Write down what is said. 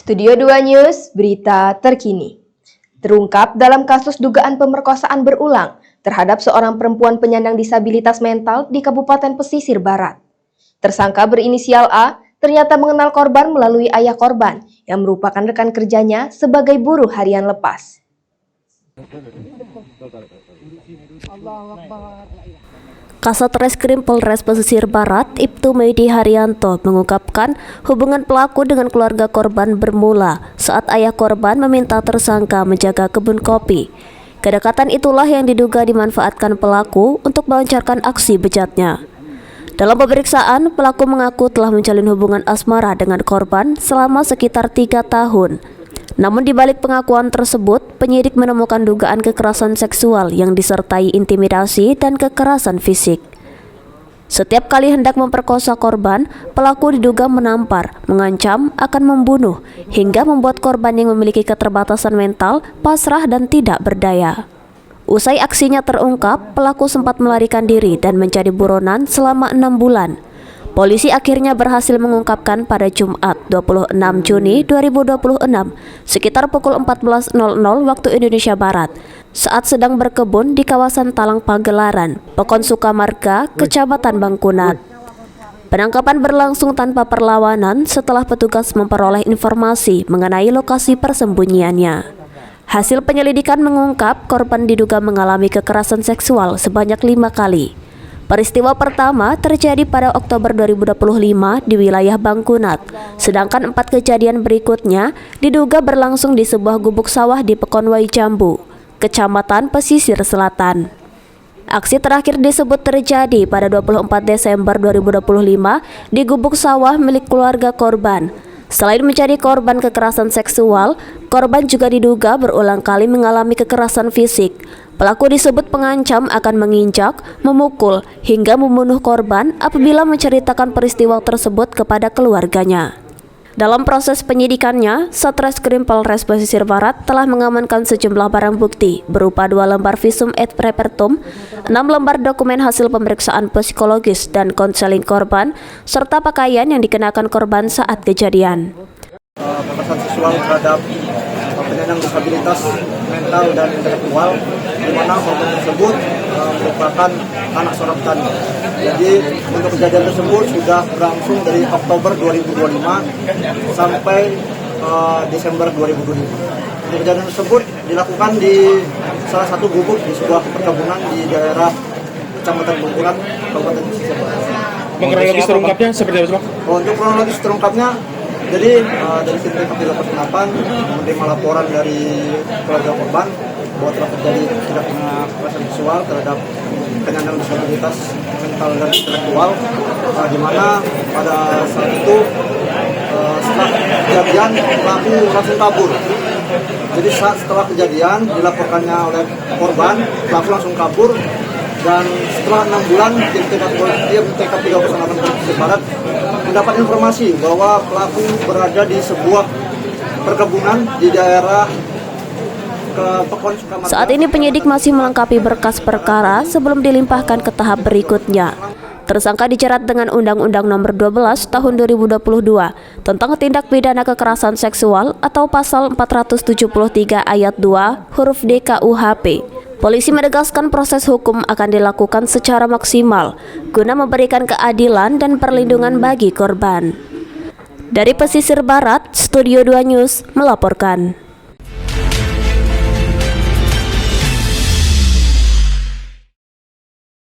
Studio 2 News, berita terkini. Terungkap dalam kasus dugaan pemerkosaan berulang terhadap seorang perempuan penyandang disabilitas mental di Kabupaten Pesisir Barat. Tersangka berinisial A ternyata mengenal korban melalui ayah korban yang merupakan rekan kerjanya sebagai buruh harian lepas. Kasat Reskrim Polres Pesisir Barat, Ibtu Medi Haryanto mengungkapkan hubungan pelaku dengan keluarga korban bermula saat ayah korban meminta tersangka menjaga kebun kopi. Kedekatan itulah yang diduga dimanfaatkan pelaku untuk melancarkan aksi bejatnya. Dalam pemeriksaan, pelaku mengaku telah menjalin hubungan asmara dengan korban selama sekitar 3 tahun. Namun di balik pengakuan tersebut, penyidik menemukan dugaan kekerasan seksual yang disertai intimidasi dan kekerasan fisik. Setiap kali hendak memperkosa korban, pelaku diduga menampar, mengancam, akan membunuh, hingga membuat korban yang memiliki keterbatasan mental pasrah dan tidak berdaya. Usai aksinya terungkap, pelaku sempat melarikan diri dan mencari buronan selama 6 bulan. Polisi akhirnya berhasil mengungkapkan pada Jumat 26 Juni 2026 sekitar pukul 14.00 waktu Indonesia Barat saat sedang berkebun di kawasan Talang Pagelaran, Pekon Sukamarga, Kecamatan Bangkunat. Penangkapan berlangsung tanpa perlawanan setelah petugas memperoleh informasi mengenai lokasi persembunyiannya. Hasil penyelidikan mengungkap korban diduga mengalami kekerasan seksual sebanyak 5 kali. Peristiwa pertama terjadi pada Oktober 2025 di wilayah Bangkunat, sedangkan 4 kejadian berikutnya diduga berlangsung di sebuah gubuk sawah di Pekonwai Jambu, Kecamatan Pesisir Selatan. Aksi terakhir disebut terjadi pada 24 Desember 2025 di gubuk sawah milik keluarga korban. Selain menjadi korban kekerasan seksual, korban juga diduga berulang kali mengalami kekerasan fisik. Pelaku disebut pengancam akan menginjak, memukul, hingga membunuh korban apabila menceritakan peristiwa tersebut kepada keluarganya. Dalam proses penyidikannya, Satreskrim Polres Pesisir Barat telah mengamankan sejumlah barang bukti berupa 2 lembar visum et prepertum, 6 lembar dokumen hasil pemeriksaan psikologis dan konseling korban, serta pakaian yang dikenakan korban saat kejadian. Kekerasan seksual terhadap penyandang disabilitas mental dan intelektual, di mana korban tersebut merupakan anak seorang petani. Jadi untuk kejadian tersebut sudah berlangsung dari Oktober 2025 sampai Desember 2025. Untuk kejadian tersebut dilakukan di salah satu gubuk di sebuah perkebunan di daerah Kecamatan Bangkunat, Kabupaten Pesisir Barat. Kronologis terungkapnya seperti apa, Pak? Untuk kronologis terungkapnya, jadi dari tim TKP 88 menerima laporan dari keluarga korban bahwa telah terjadi tindak pidana kekerasan seksual terhadap penyandang disabilitas mental dan intelektual, di mana pada saat itu setelah kejadian pelaku langsung kabur. Jadi setelah kejadian dilaporkannya oleh korban, pelaku langsung kabur, dan setelah 6 bulan tim TKP 38 Pesisir Barat mendapat informasi bahwa pelaku berada di sebuah perkebunan di daerah Pekon Sukamarga. Saat ini penyidik masih melengkapi berkas perkara sebelum dilimpahkan ke tahap berikutnya. Tersangka dijerat dengan Undang-Undang Nomor 12 Tahun 2022 tentang tindak pidana kekerasan seksual atau Pasal 473 Ayat 2 huruf D KUHP. Polisi menegaskan proses hukum akan dilakukan secara maksimal guna memberikan keadilan dan perlindungan bagi korban. Dari Pesisir Barat, Studio 2 News melaporkan.